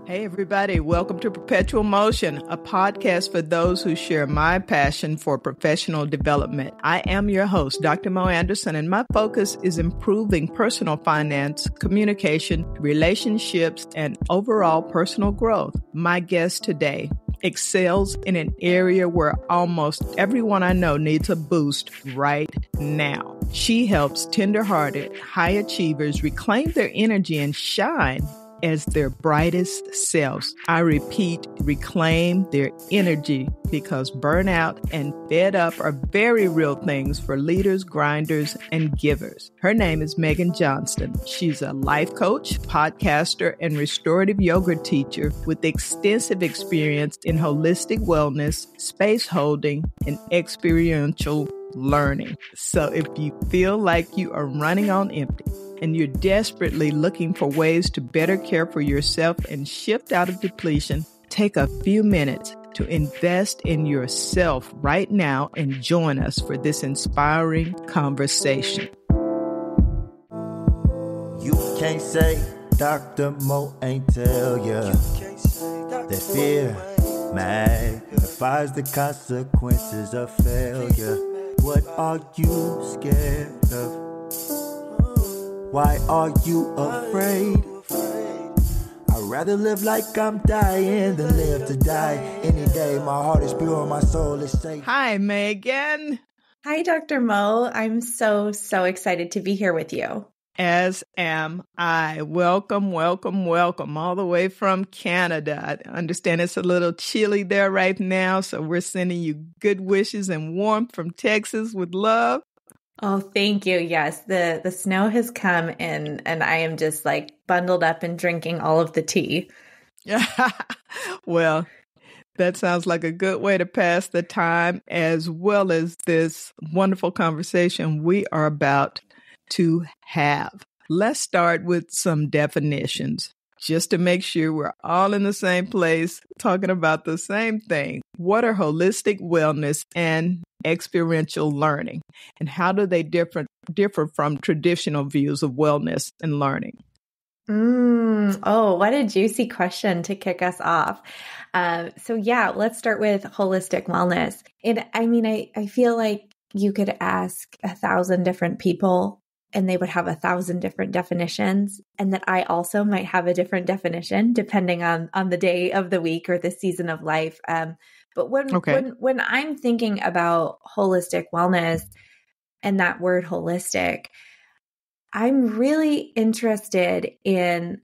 Hey, everybody. Welcome to Perpetual Motion, a podcast for those who share my passion for professional development. I am your host, Dr. Mo Anderson, and my focus is improving personal finance, communication, relationships, and overall personal growth. My guest today excels in an area where almost everyone I know needs a boost right now. She helps tenderhearted high achievers reclaim their energy and shine as their brightest selves. I repeat, reclaim their energy, because burnout and fed up are very real things for leaders, grinders, and givers. Her name is Meghan Johnston. She's a life coach, podcaster, and restorative yoga teacher with extensive experience in holistic wellness, space holding, and experiential learning. So if you feel like you are running on empty, and you're desperately looking for ways to better care for yourself and shift out of depletion, take a few minutes to invest in yourself right now and join us for this inspiring conversation. You can't say Dr. Mo ain't tell ya that fear magnifies the consequences of failure. What are you scared of? Why are you afraid? I'd rather live like I'm dying than live to die. Any day, my heart is pure, my soul is safe. Hi, Meghan. Hi, Dr. Mo. I'm so excited to be here with you. As am I. Welcome, welcome, welcome, all the way from Canada. I understand it's a little chilly there right now, so we're sending you good wishes and warmth from Texas with love. Oh, thank you. Yes, the snow has come in, and I am just like bundled up and drinking all of the tea. Well, that sounds like a good way to pass the time, as well as this wonderful conversation we are about to have. Let's start with some definitions, just to make sure we're all in the same place, talking about the same thing. What are holistic wellness and experiential learning, and how do they differ from traditional views of wellness and learning? Oh, what a juicy question to kick us off. Let's start with holistic wellness. And I feel like you could ask 1,000 different people and they would have 1,000 different definitions, and that I also might have a different definition depending on the day of the week or the season of life. But when I'm thinking about holistic wellness and that word holistic, I'm really interested in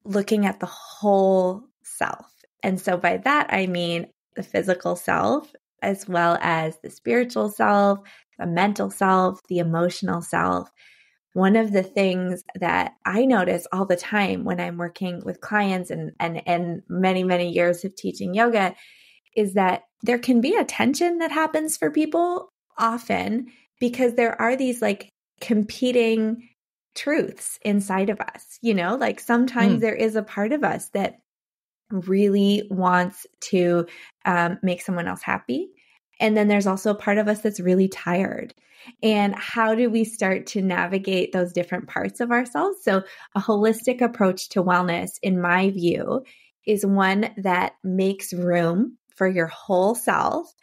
looking at the whole self. And so by that, I mean the physical self, as well as the spiritual self, the mental self, the emotional self. One of the things that I notice all the time when I'm working with clients and many, many years of teaching yoga is that there can be a tension that happens for people often, because there are these like competing truths inside of us. Like sometimes there is a part of us that really wants to make someone else happy. And then there's also a part of us that's really tired. And how do we start to navigate those different parts of ourselves? So a holistic approach to wellness, in my view, is one that makes room for your whole self.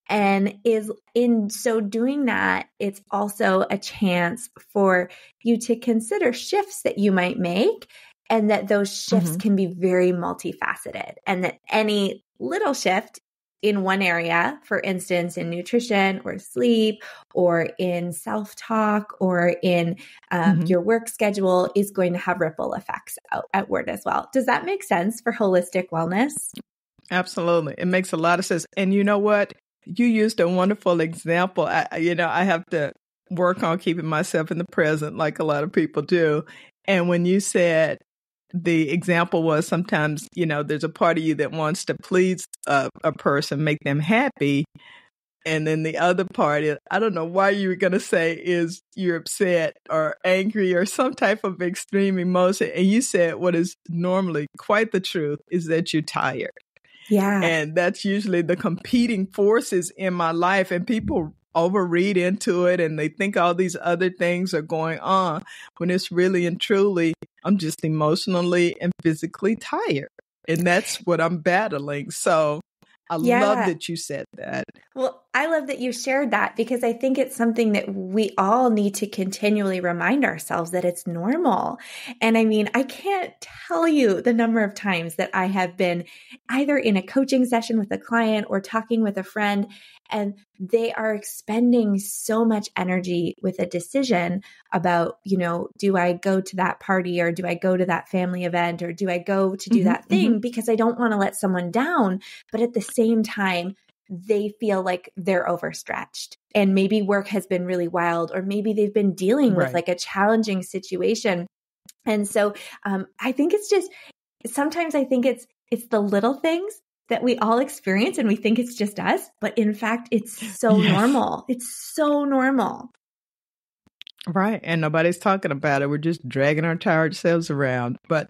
And is in so doing that, it's also a chance for you to consider shifts that you might make, and that those shifts can be very multifaceted, and that any little shift in one area, for instance, in nutrition or sleep or in self-talk or in your work schedule, is going to have ripple effects outward as well. Does that make sense for holistic wellness? Absolutely. It makes a lot of sense. And you know what? You used a wonderful example. I have to work on keeping myself in the present like a lot of people do. And when you said, the example was sometimes, there's a part of you that wants to please a person, make them happy. And then the other part is, I don't know why you were going to say, is you're upset or angry or some type of extreme emotion. And you said what is normally quite the truth is that you're tired. Yeah. And that's usually the competing forces in my life. And people overread into it and they think all these other things are going on when it's really and truly, I'm just emotionally and physically tired. And that's what I'm battling. So I love that you said that. Well, I love that you shared that because I think it's something that we all need to continually remind ourselves that it's normal. And I mean, I can't tell you the number of times that I have been either in a coaching session with a client or talking with a friend, and they are expending so much energy with a decision about, do I go to that party or do I go to that family event or do I go to do that thing because I don't want to let someone down. But at the same time, they feel like they're overstretched and maybe work has been really wild, or maybe they've been dealing with like a challenging situation. And so I think it's just, sometimes I think it's the little things that we all experience and we think it's just us, but in fact, it's so normal. It's so normal. Right. And nobody's talking about it. We're just dragging our tired selves around. But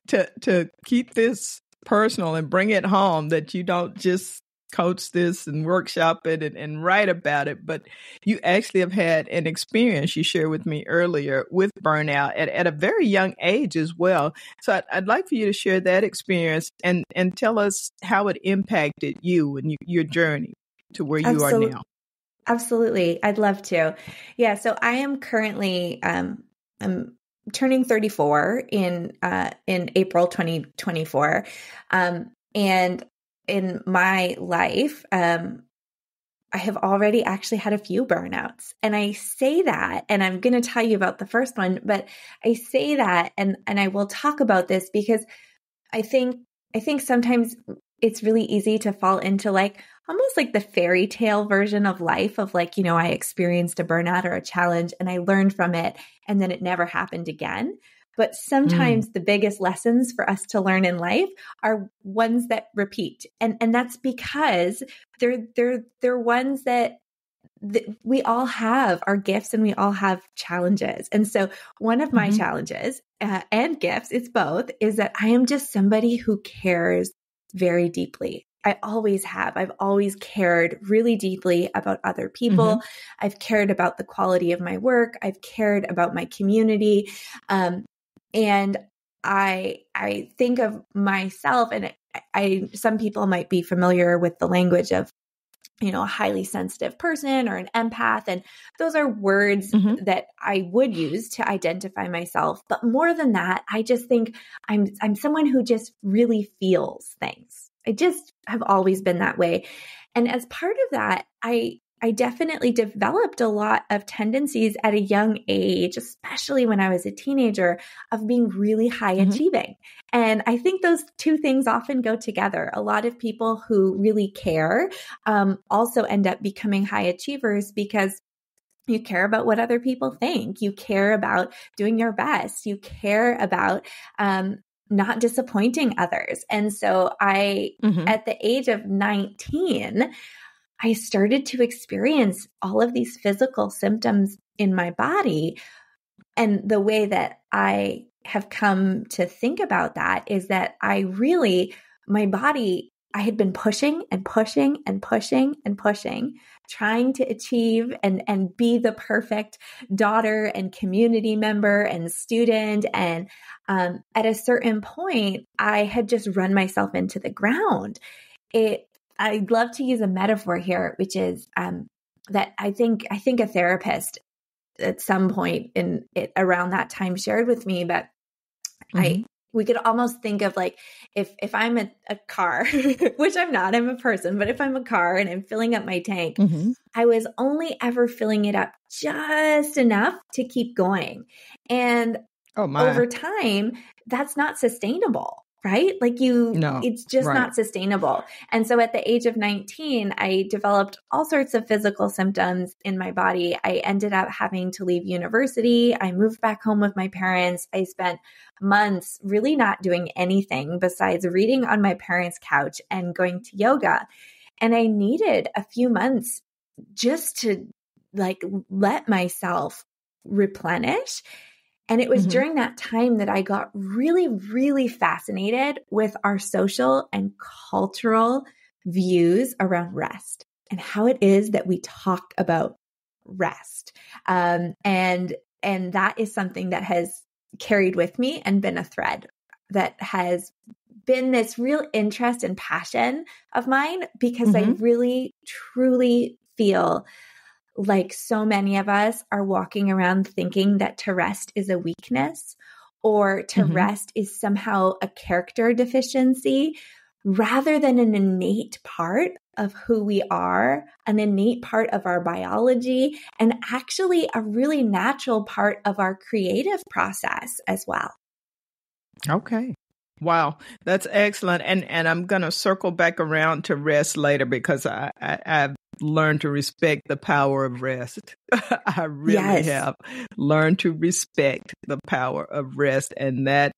to keep this personal and bring it home, that you don't just coach this and workshop it and write about it, but you actually have had an experience you shared with me earlier with burnout at a very young age as well. So I'd like for you to share that experience and tell us how it impacted you and your journey to where you are now. Absolutely. I'd love to. Yeah. So I am currently, I'm turning 34 in April 2024. And in my life, I have already actually had a few burnouts. And I say that, and I'm going to tell you about the first one, but I say that, and I will talk about this because I think sometimes it's really easy to fall into like almost like the fairy tale version of life of like, I experienced a burnout or a challenge and I learned from it and then it never happened again. But sometimes the biggest lessons for us to learn in life are ones that repeat. And that's because they're ones that we all have our gifts and we all have challenges. And so one of my challenges and gifts, it's both, is that I am just somebody who cares very deeply. I always have. I've always cared really deeply about other people. I've cared about the quality of my work. I've cared about my community. And I think of myself, and some people might be familiar with the language of, a highly sensitive person or an empath. And those are words that I would use to identify myself. But more than that, I just think I'm someone who just really feels things. I just have always been that way. And as part of that, I definitely developed a lot of tendencies at a young age, especially when I was a teenager, of being really high achieving. And I think those two things often go together. A lot of people who really care also end up becoming high achievers because you care about what other people think. You care about doing your best. You care about not disappointing others. And so at the age of 19, I started to experience all of these physical symptoms in my body. And the way that I have come to think about that is that my body, I had been pushing and pushing and pushing and pushing, trying to achieve and be the perfect daughter and community member and student. And at a certain point, I had just run myself into the ground. I'd love to use a metaphor here, which is that I think a therapist at some point around that time shared with me, but we could almost think of like if I'm a car, which I'm not, I'm a person, but if I'm a car and I'm filling up my tank, I was only ever filling it up just enough to keep going. And over time, that's not sustainable. Right? It's just not sustainable. And so at the age of 19, I developed all sorts of physical symptoms in my body. I ended up having to leave university. I moved back home with my parents. I spent months really not doing anything besides reading on my parents' couch and going to yoga. And I needed a few months just to let myself replenish. And it was during that time that I got really, really fascinated with our social and cultural views around rest and how it is that we talk about rest. And that is something that has carried with me and been a thread that has been this real interest and passion of mine because I really, truly feel like so many of us are walking around thinking that to rest is a weakness or to rest is somehow a character deficiency rather than an innate part of who we are, an innate part of our biology, and actually a really natural part of our creative process as well. Okay. Wow, that's excellent. And I'm going to circle back around to rest later because I've learned to respect the power of rest. I really have learned to respect the power of rest. And that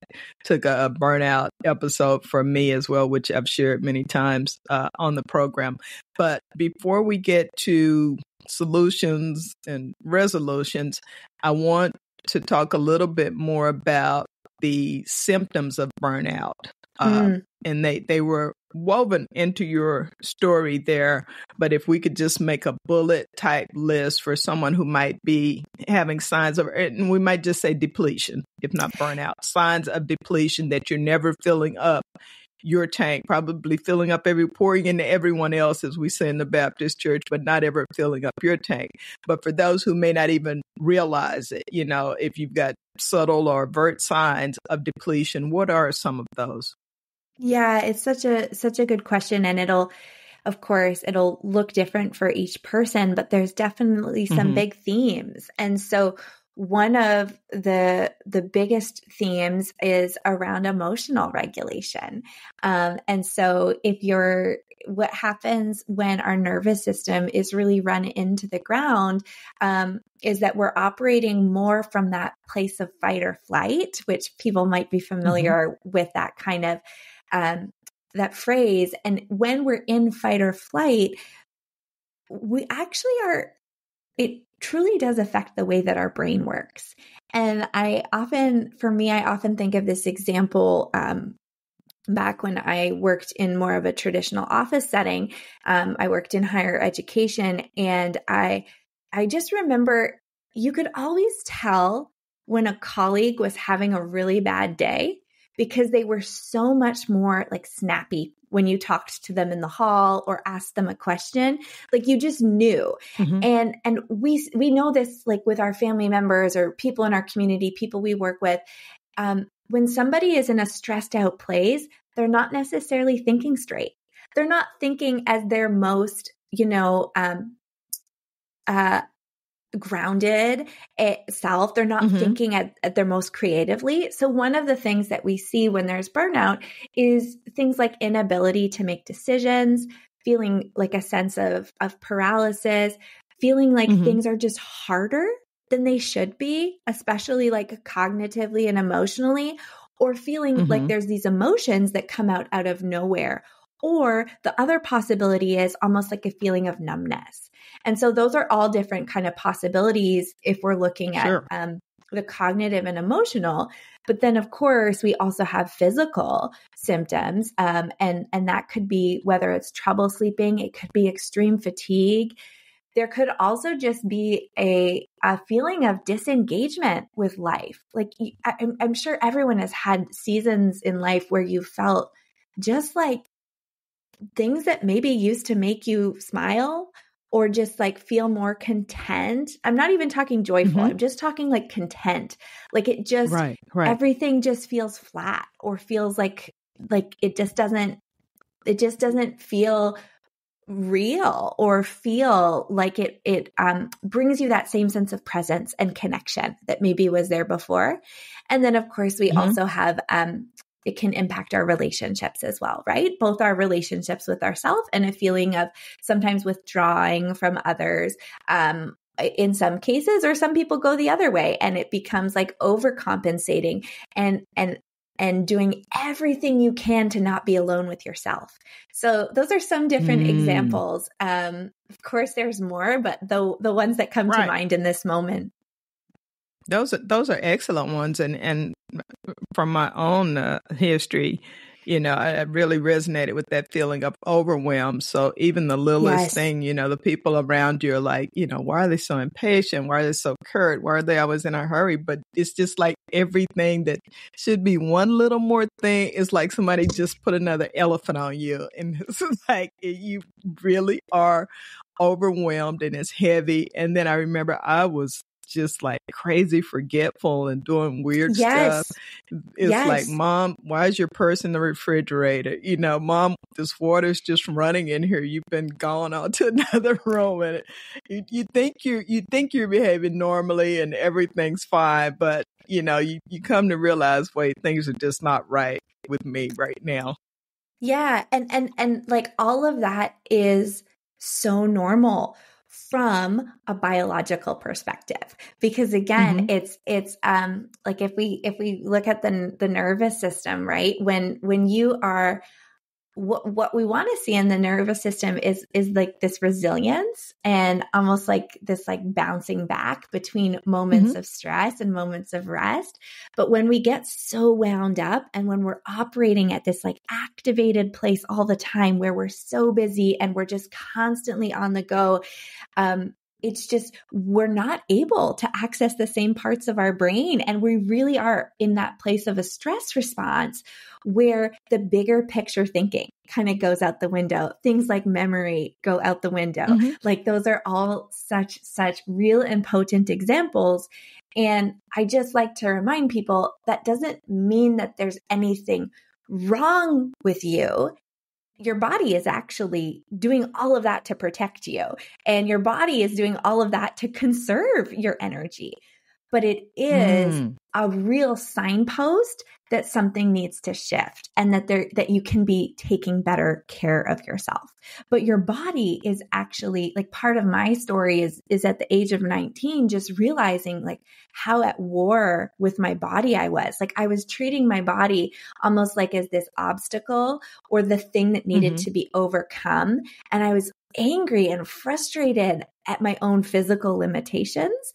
took a burnout episode for me as well, which I've shared many times on the program. But before we get to solutions and resolutions, I want to talk a little bit more about the symptoms of burnout. And they were woven into your story there. But if we could just make a bullet type list for someone who might be having signs of, and we might just say depletion, if not burnout, signs of depletion that you're never filling up your tank, probably filling up pouring into everyone else, as we say in the Baptist church, but not ever filling up your tank. But for those who may not even realize it, if you've got subtle or overt signs of depletion, what are some of those? Yeah, it's such a good question. And it'll look different for each person, but there's definitely some big themes. And so one of the biggest themes is around emotional regulation. And so what happens when our nervous system is really run into the ground is that we're operating more from that place of fight or flight, which people might be familiar with that kind of that phrase. And when we're in fight or flight, we actually it truly does affect the way that our brain works. And I often think of this example back when I worked in more of a traditional office setting. I worked in higher education, and I just remember you could always tell when a colleague was having a really bad day because they were so much more like snappy when you talked to them in the hall or asked them a question. Like you just knew. And we know this like with our family members or people in our community, people we work with. When somebody is in a stressed out place, they're not necessarily thinking straight. They're not thinking as their most, grounded self. They're not thinking at their most creatively. So one of the things that we see when there's burnout is things like inability to make decisions, feeling like a sense of paralysis, feeling like things are just harder than they should be, especially like cognitively and emotionally, or feeling like there's these emotions that come out of nowhere. Or the other possibility is almost like a feeling of numbness. And so those are all different kind of possibilities if we're looking at the cognitive and emotional. But then, of course, we also have physical symptoms. And that could be whether it's trouble sleeping, it could be extreme fatigue. There could also just be a feeling of disengagement with life. Like I'm sure everyone has had seasons in life where you felt just like things that maybe used to make you smile or just like feel more content. I'm not even talking joyful. I'm just talking like content. Like it just, everything just feels flat or feels like it just doesn't feel real or feel like it brings you that same sense of presence and connection that maybe was there before. And then of course we also have, it can impact our relationships as well, right? Both our relationships with ourselves and a feeling of sometimes withdrawing from others in some cases, or some people go the other way and it becomes like overcompensating and doing everything you can to not be alone with yourself. So those are some different examples. Of course, there's more, but the ones that come to mind in this moment. Those are excellent ones. And from my own history, I really resonated with that feeling of overwhelm. So even the littlest Yes. thing, the people around you are like, why are they so impatient? Why are they so curt? Why are they always in a hurry? But it's just like everything that should be one little more thing is like somebody just put another elephant on you. And it's like you really are overwhelmed and it's heavy. And then I remember I was just like crazy forgetful and doing weird stuff. It's like, Mom, why is your purse in the refrigerator? Mom, this water's just running in here. You've been gone out to another room, and you think you're behaving normally and everything's fine, but you come to realize, wait, things are just not right with me right now. Yeah, and like all of that is so normal from a biological perspective, because again, it's like if we look at the nervous system, right? When you are, what we want to see in the nervous system is like this resilience and almost like this like bouncing back between moments of stress and moments of rest. But when we get so wound up and when we're operating at this like activated place all the time where we're so busy and we're just constantly on the go, it's just, we're not able to access the same parts of our brain. And we really are in that place of a stress response where the bigger picture thinking kind of goes out the window. Things like memory go out the window. Like those are all such real and potent examples. And I just like to remind people that doesn't mean that there's anything wrong with you. Your body is actually doing all of that to protect you. And your body is doing all of that to conserve your energy. But it is a real signpost that something needs to shift and that you can be taking better care of yourself. But your body is actually, like, part of my story is at the age of 19, just realizing like how at war with my body I was. Like I was treating my body almost like as this obstacle or the thing that needed to be overcome. And I was angry and frustrated at my own physical limitations.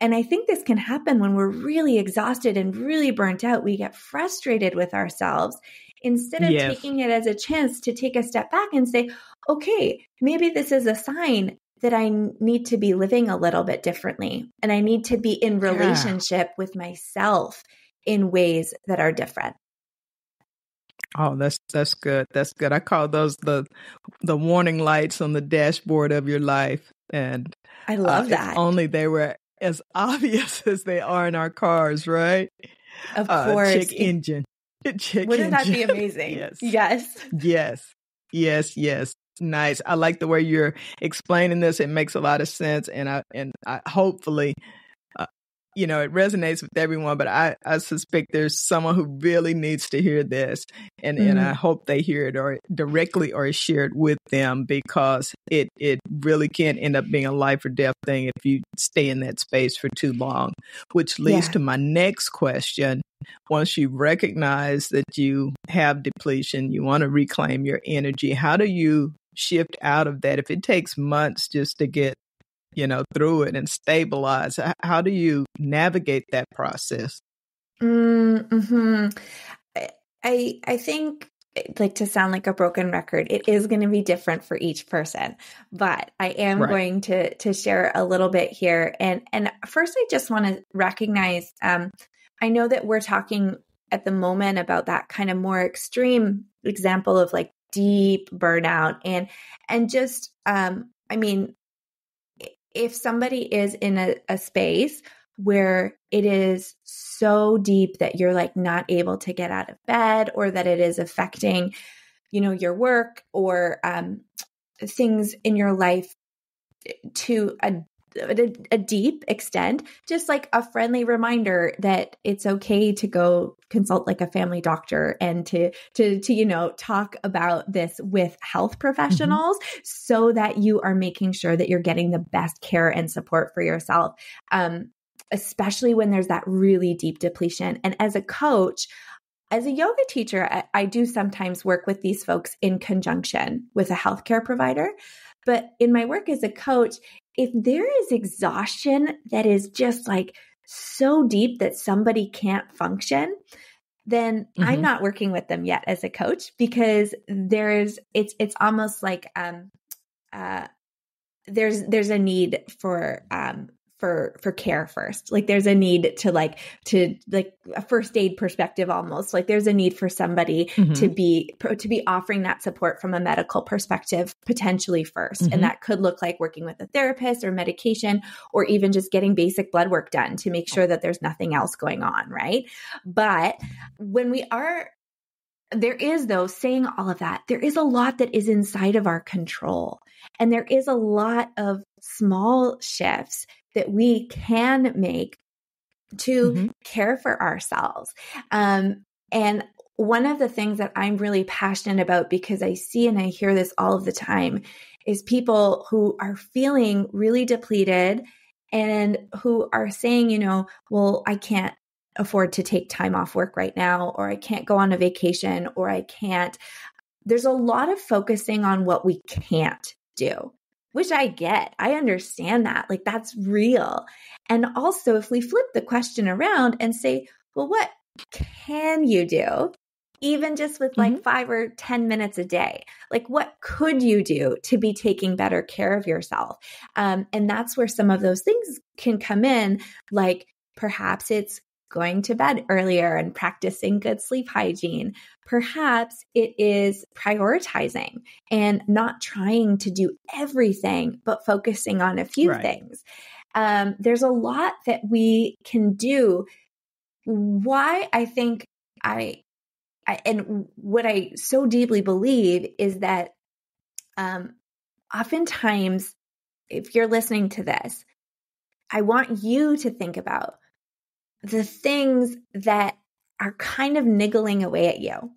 And I think this can happen when we're really exhausted and really burnt out. We get frustrated with ourselves instead of taking it as a chance to take a step back and say, okay, maybe this is a sign that I need to be living a little bit differently. And I need to be in relationship with myself in ways that are different. Oh, that's good. That's good. I call those the warning lights on the dashboard of your life. And I love that. If only they were as obvious as they are in our cars, right? Of course. Check engine. Wouldn't that be amazing? Yes. Nice. I like the way you're explaining this. It makes a lot of sense. And I hopefully, it resonates with everyone, but I suspect there's someone who really needs to hear this. And I hope they hear it or directly or share it with them, because it really can end up being a life or death thing if you stay in that space for too long, which leads to my next question. Once you recognize that you have depletion, you want to reclaim your energy, how do you shift out of that? If it takes months just to get through it and stabilize, how do you navigate that process? I think, like, to sound like a broken record, it is going to be different for each person, but I am going to share a little bit here. And first, I just want to recognize, I know that we're talking at the moment about that kind of more extreme example of like deep burnout and just, if somebody is in a space where it is so deep that you're like not able to get out of bed, or that it is affecting, your work or things in your life to a deep extent, just like a friendly reminder that it's okay to go consult like a family doctor and to talk about this with health professionals so that you are making sure that you're getting the best care and support for yourself, especially when there's that really deep depletion. And as a coach, as a yoga teacher, I do sometimes work with these folks in conjunction with a healthcare provider. But in my work as a coach, if there is exhaustion that is just like so deep that somebody can't function, then I'm not working with them yet as a coach, because it's almost like, there's a need for care first. Like there's a need to a first aid perspective, almost like there's a need for somebody to be offering that support from a medical perspective, potentially first. And that could look like working with a therapist or medication, or even just getting basic blood work done to make sure that there's nothing else going on. Right. But when there is, though, saying all of that, there is a lot that is inside of our control. And there is a lot of small shifts that we can make to care for ourselves. And one of the things that I'm really passionate about, because I see and I hear this all of the time, is people who are feeling really depleted and who are saying, well, I can't afford to take time off work right now, or I can't go on a vacation, or I can't. There's a lot of focusing on what we can't do, which I get. I understand that. Like that's real. And also, if we flip the question around and say, well, what can you do? Even just with like 5 or 10 minutes a day, like what could you do to be taking better care of yourself? And that's where some of those things can come in. Like perhaps it's going to bed earlier and practicing good sleep hygiene. Perhaps it is prioritizing and not trying to do everything, but focusing on a few things. There's a lot that we can do. Why I think and what I so deeply believe is that oftentimes, if you're listening to this, I want you to think about the things that are kind of niggling away at you,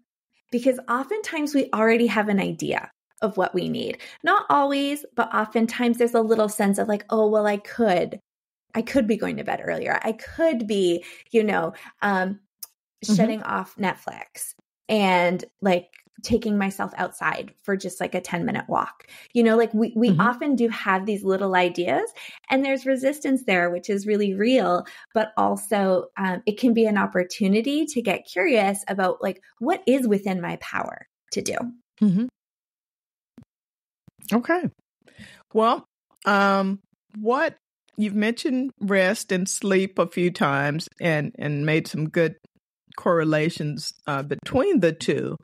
because oftentimes we already have an idea of what we need. Not always, but oftentimes there's a little sense of like, oh, well, I could be going to bed earlier. I could be, shutting off Netflix and like taking myself outside for just like a 10-minute walk. We often do have these little ideas, and there's resistance there, which is really real, but also it can be an opportunity to get curious about like, what is within my power to do? Okay. Well, what you've mentioned rest and sleep a few times and made some good correlations between the two.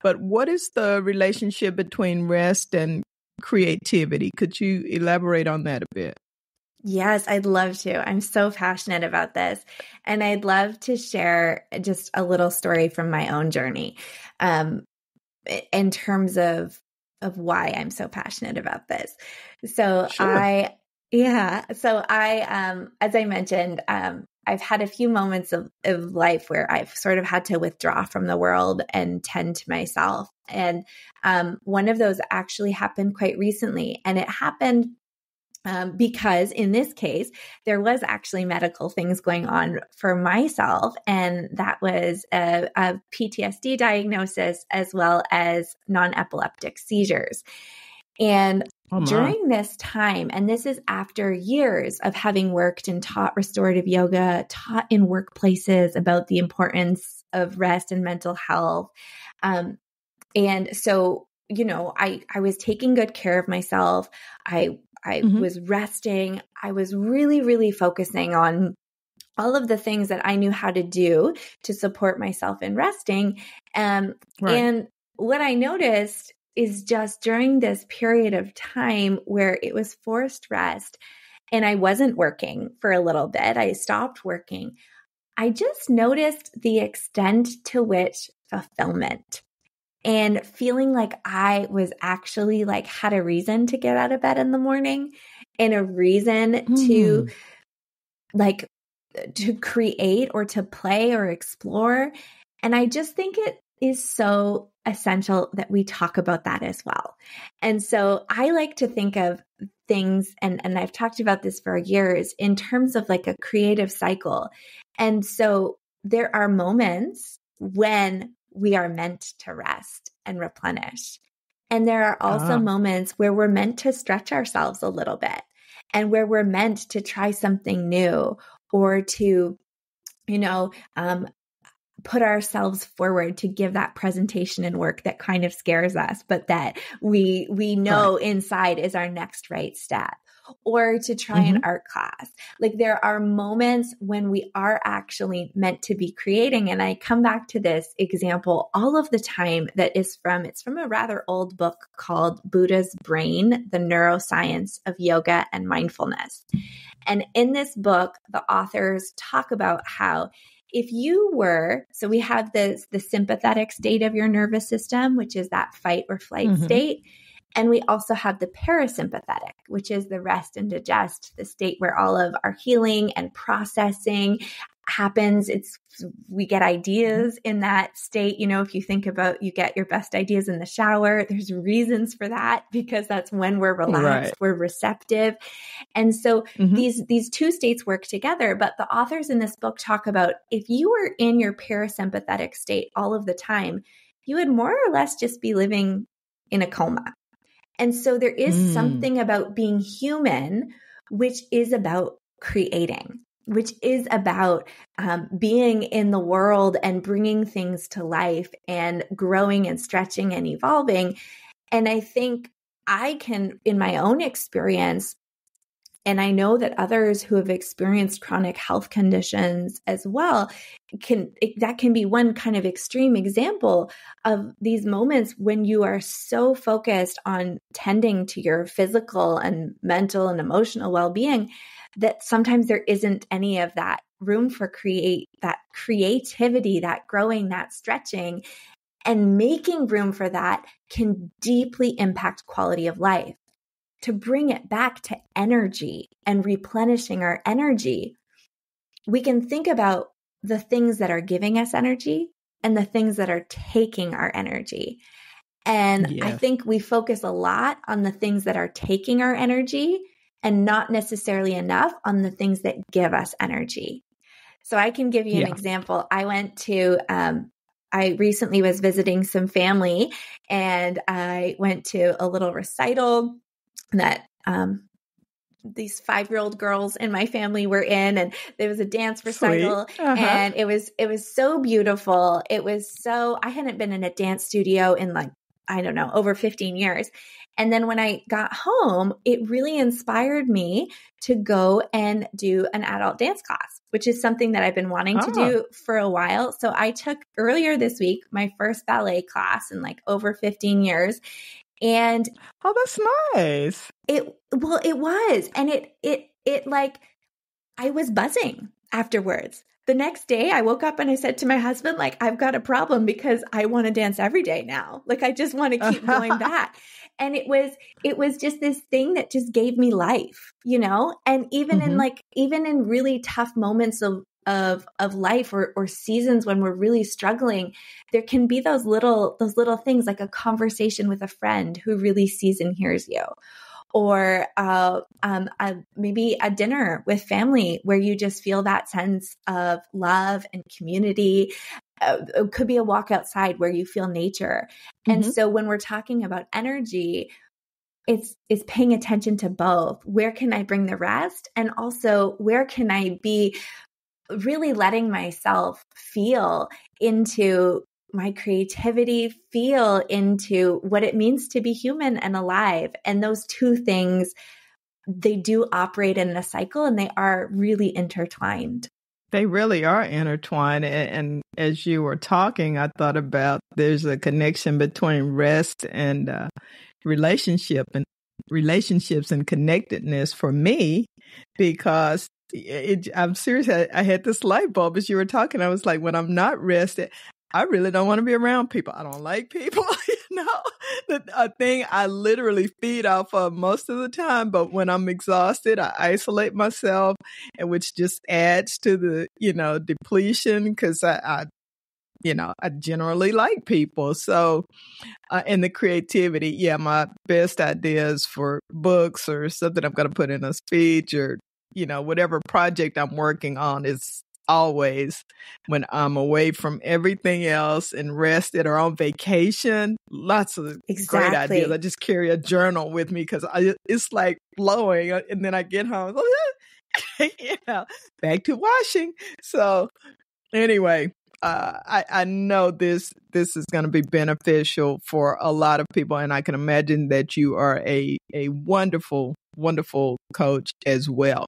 But what is the relationship between rest and creativity? Could you elaborate on that a bit? Yes, I'd love to. I'm so passionate about this. And I'd love to share just a little story from my own journey in terms of why I'm so passionate about this. So sure. As I mentioned, I've had a few moments of life where I've sort of had to withdraw from the world and tend to myself. And one of those actually happened quite recently. And it happened because in this case, there was actually medical things going on for myself. And that was a PTSD diagnosis as well as non-epileptic seizures. And during this time, and this is after years of having worked and taught restorative yoga, taught in workplaces about the importance of rest and mental health. And so, I was taking good care of myself. I was resting. I was really, really focusing on all of the things that I knew how to do to support myself in resting. And what I noticed is just during this period of time where it was forced rest and I wasn't working for a little bit, I stopped working. I just noticed the extent to which fulfillment and feeling like I was actually like had a reason to get out of bed in the morning and a reason to create or to play or explore. And I just think it is so essential that we talk about that as well. And so I like to think of things, and I've talked about this for years, in terms of like a creative cycle. And so there are moments when we are meant to rest and replenish. And there are also moments where we're meant to stretch ourselves a little bit and where we're meant to try something new or to, put ourselves forward to give that presentation in work that kind of scares us, but that we know inside is our next right step, or to try an art class. Like there are moments when we are actually meant to be creating. And I come back to this example all of the time it's from a rather old book called Buddha's Brain, The Neuroscience of Yoga and Mindfulness. And in this book, the authors talk about how if you were, so we have the sympathetic state of your nervous system, which is that fight or flight state. And we also have the parasympathetic, which is the rest and digest, the state where all of our healing and processing happens. We get ideas in that state. You know, if you think about, you get your best ideas in the shower, there's reasons for that because that's when we're relaxed, we're receptive. And so these two states work together. But the authors in this book talk about if you were in your parasympathetic state all of the time, you would more or less just be living in a coma. And so there is something about being human, which is about creating, which is about being in the world and bringing things to life and growing and stretching and evolving. And I think I can, in my own experience, and I know that others who have experienced chronic health conditions as well, that can be one kind of extreme example of these moments when you are so focused on tending to your physical and mental and emotional well-being that sometimes there isn't any of that room for that creativity, that growing, that stretching, and making room for that can deeply impact quality of life. To bring it back to energy and replenishing our energy, we can think about the things that are giving us energy and the things that are taking our energy. And I think we focus a lot on the things that are taking our energy and not necessarily enough on the things that give us energy. So I can give you an example. I recently was visiting some family and I went to a little recital that these 5-year-old girls in my family were in, and there was a dance recital and it was so beautiful. I hadn't been in a dance studio in over 15 years. And then when I got home, it really inspired me to go and do an adult dance class, which is something that I've been wanting to do for a while. So I took earlier this week my first ballet class in over 15 years. And that's nice. It was. And I was buzzing afterwards. The next day I woke up and I said to my husband, I've got a problem because I want to dance every day now. I just want to keep going back. And it was just this thing that just gave me life, and even in really tough moments of life or seasons when we're really struggling, there can be those little things like a conversation with a friend who really sees and hears you, or maybe a dinner with family where you just feel that sense of love and community. It could be a walk outside where you feel nature. And so when we're talking about energy, it's paying attention to both. Where can I bring the rest? And also where can I be really letting myself feel into my creativity, feel into what it means to be human and alive. And those two things, they do operate in a cycle and they are really intertwined. They really are intertwined. And as you were talking, I thought about there's a connection between rest and relationships and connectedness for me, because I'm serious. I had this light bulb as you were talking. I was like, when I'm not rested, I really don't want to be around people. I don't like people, a thing I literally feed off of most of the time. But when I'm exhausted, I isolate myself, and which just adds to the, depletion, because I generally like people. So, and the creativity, my best ideas for books or something I'm going to put in a speech or, whatever project I'm working on is always when I'm away from everything else and rested or on vacation. Lots of great ideas. I just carry a journal with me because it's like flowing. And then I get home, back to washing. So anyway, I know this is going to be beneficial for a lot of people, and I can imagine that you are a wonderful, wonderful coach as well.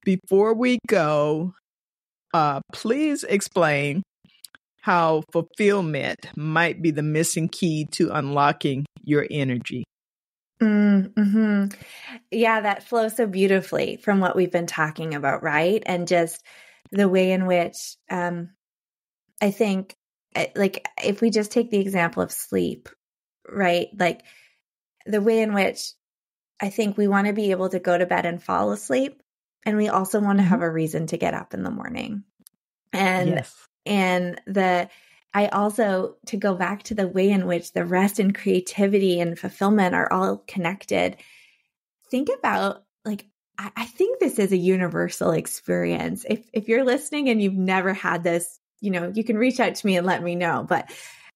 Before we go, please explain how fulfillment might be the missing key to unlocking your energy. Mm-hmm. Yeah, that flows so beautifully from what we've been talking about, right? And just the way in which I think, like, if we just take the example of sleep, right? Like, the way in which I think we want to be able to go to bed and fall asleep, and we also want to have a reason to get up in the morning. And I also, to go back to the way in which the rest and creativity and fulfillment are all connected, think about, like, I think this is a universal experience. If you're listening and you've never had this, you can reach out to me and let me know. But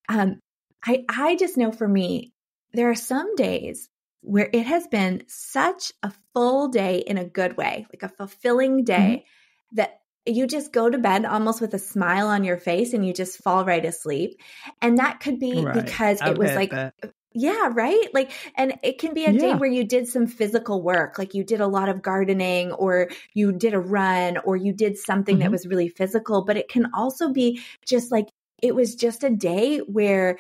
I just know for me, there are some days where it has been such a full day in a good way, like a fulfilling day, that you just go to bed almost with a smile on your face and you just fall right asleep. And that could be because it was like, yeah, right? Like, and it can be a day where you did some physical work, like you did a lot of gardening, or you did a run, or you did something that was really physical. But it can also be just like, it was just a day where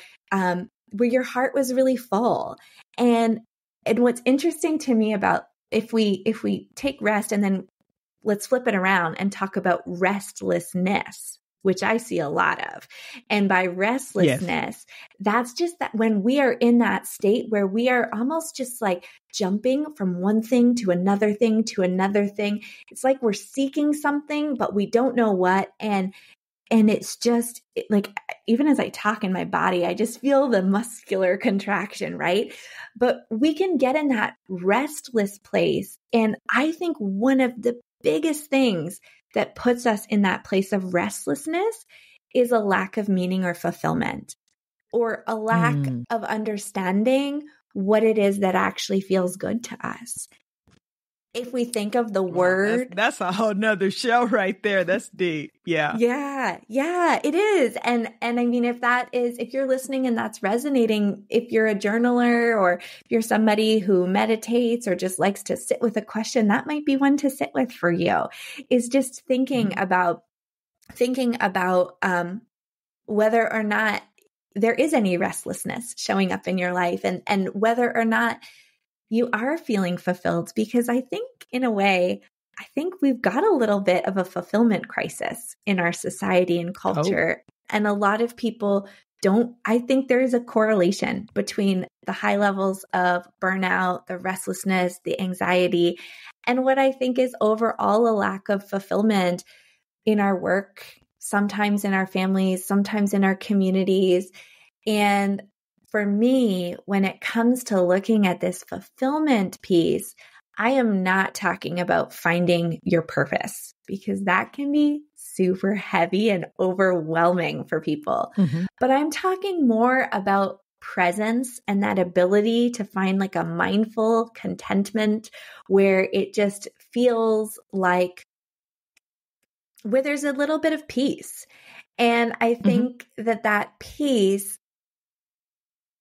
your heart was really full. And what's interesting to me about, if we take rest and then let's flip it around and talk about restlessness, which I see a lot of. And by restlessness, that's just that when we are in that state where we are almost just like jumping from one thing to another thing to another thing. It's like we're seeking something, but we don't know what. And it's just like, even as I talk in my body, I just feel the muscular contraction, right? But we can get in that restless place. And I think one of the biggest things that puts us in that place of restlessness is a lack of meaning or fulfillment, or a lack of understanding what it is that actually feels good to us. If we think of the word, that's a whole nother show right there. That's deep. Yeah, it is. And I mean, if you're listening and that's resonating, if you're a journaler, or if you're somebody who meditates or just likes to sit with a question, that might be one to sit with for you, is just thinking about whether or not there is any restlessness showing up in your life, and whether or not you are feeling fulfilled. Because I think, in a way, we've got a little bit of a fulfillment crisis in our society and culture. And a lot of people don't. I think there is a correlation between the high levels of burnout, the restlessness, the anxiety, and what I think is overall a lack of fulfillment in our work, sometimes in our families, sometimes in our communities. And for me, when it comes to looking at this fulfillment piece, I am not talking about finding your purpose, because that can be super heavy and overwhelming for people. But I'm talking more about presence and that ability to find like a mindful contentment where it just feels like, where there's a little bit of peace. And I think that peace,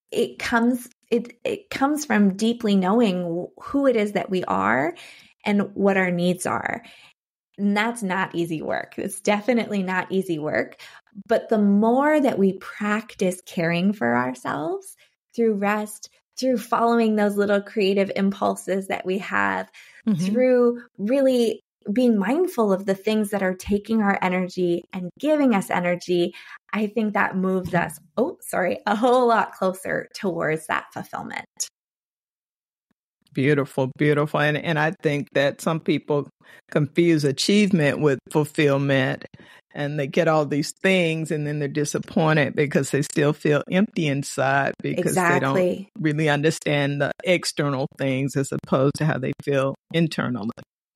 it comes from deeply knowing who it is that we are and what our needs are. And that's not easy work. It's definitely not easy work. But the more that we practice caring for ourselves through rest, through following those little creative impulses that we have, through really being mindful of the things that are taking our energy and giving us energy, I think that moves us, a whole lot closer towards that fulfillment. Beautiful, beautiful. And I think that some people confuse achievement with fulfillment, and they get all these things and then they're disappointed because they still feel empty inside, because they don't really understand the external things as opposed to how they feel internally.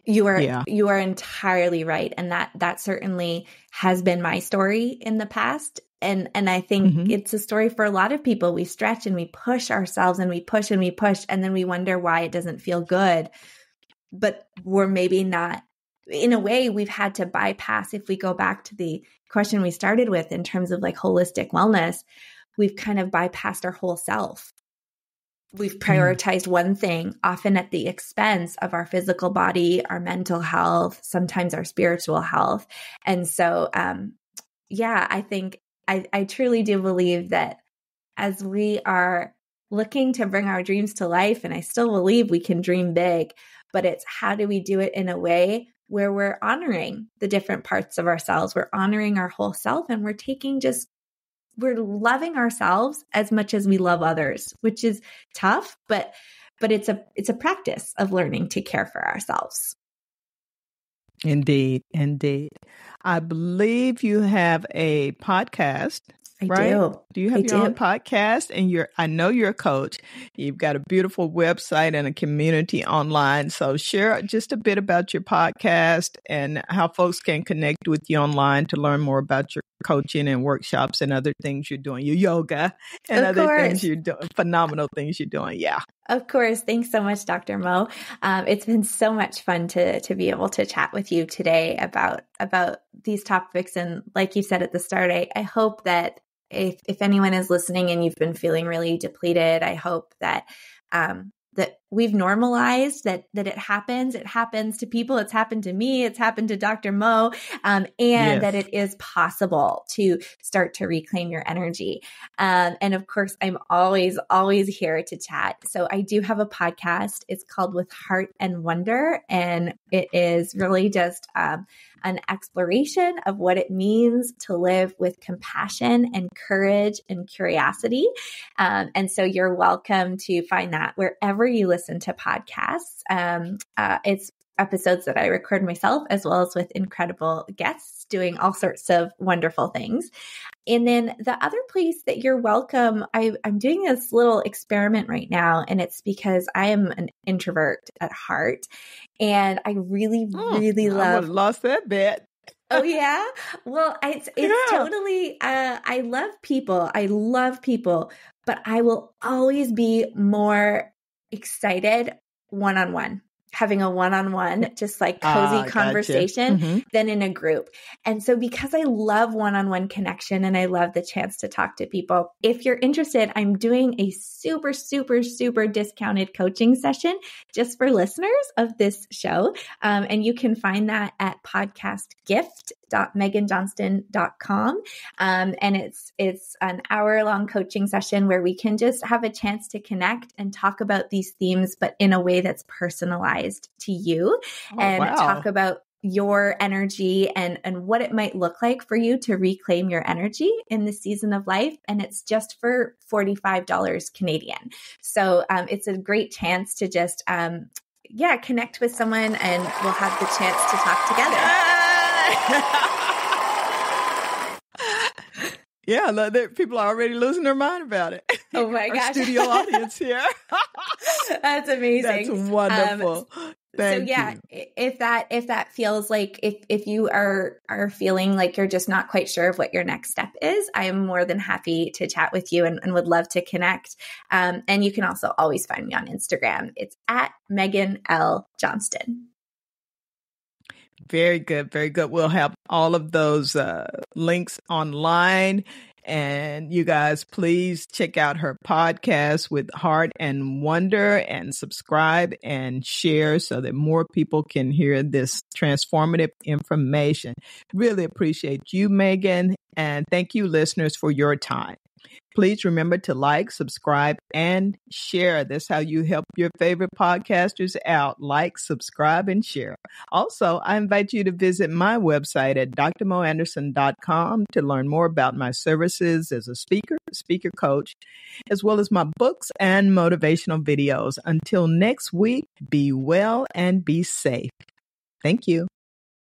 You are entirely right. And that certainly has been my story in the past. And I think it's a story for a lot of people. We stretch and we push ourselves and we push and we push, and then we wonder why it doesn't feel good. But we're maybe not in a way, we've had to bypass, if we go back to the question we started with in terms of like holistic wellness, we've kind of bypassed our whole self. We've prioritized one thing, often at the expense of our physical body, our mental health, sometimes our spiritual health. And so, I think I truly do believe that as we are looking to bring our dreams to life, and I still believe we can dream big, but it's how do we do it in a way where we're honoring the different parts of ourselves, we're honoring our whole self, and we're loving ourselves as much as we love others, which is tough, but it's a practice of learning to care for ourselves. Indeed. I believe you have a podcast. I right? Do you have your own podcast? And I know you're a coach. You've got a beautiful website and a community online. So share just a bit about your podcast and how folks can connect with you online to learn more about your coaching and workshops and other things you're doing, your yoga and other things you're doing, phenomenal things you're doing. Yeah. Of course. Thanks so much, Dr. Mo. It's been so much fun to be able to chat with you today about these topics. And like you said at the start, I hope that if anyone is listening and you've been feeling really depleted, I hope that that we've normalized that it happens. It happens to people. It's happened to me. It's happened to Dr. Mo, and that it is possible to start to reclaim your energy. And of course, I'm always here to chat. So I do have a podcast. It's called With Heart and Wonder, and it is really just an exploration of what it means to live with compassion and courage and curiosity. And so you're welcome to find that wherever you listen to podcasts. It's episodes that I record myself, as well as with incredible guests doing all sorts of wonderful things. And then the other place that you're welcome, I'm doing this little experiment right now, and it's because I am an introvert at heart, and I really love. I would have lost that bet. Oh yeah. Well, it's totally. I love people, but I will always be more excited one-on-one. Having a one-on-one, just like cozy conversation than in a group. And so because I love one-on-one connection and I love the chance to talk to people, if you're interested, I'm doing a super, super, super discounted coaching session just for listeners of this show. And you can find that at podcastgift.meghanjohnston.com. And it's an hour-long coaching session where we can just have a chance to connect and talk about these themes, but in a way that's personalized to you, and talk about your energy and what it might look like for you to reclaim your energy in the season of life. And it's just for $45 Canadian. So it's a great chance to just connect with someone, and we'll have the chance to talk together. Yeah, people are already losing their mind about it. Oh my gosh. Our studio audience here. That's amazing. That's wonderful. Thank you. If that feels like if you are feeling like you're just not quite sure of what your next step is, I am more than happy to chat with you and would love to connect. And you can also always find me on Instagram. It's at Meghan L. Johnston. Very good. Very good. We'll have all of those links online. And you guys, please check out her podcast With Heart and Wonder, and subscribe and share so that more people can hear this transformative information. Really appreciate you, Meghan. And thank you, listeners, for your time. Please remember to like, subscribe, and share. That's how you help your favorite podcasters out. Like, subscribe, and share. Also, I invite you to visit my website at drmoanderson.com to learn more about my services as a speaker coach, as well as my books and motivational videos. Until next week, be well and be safe. Thank you.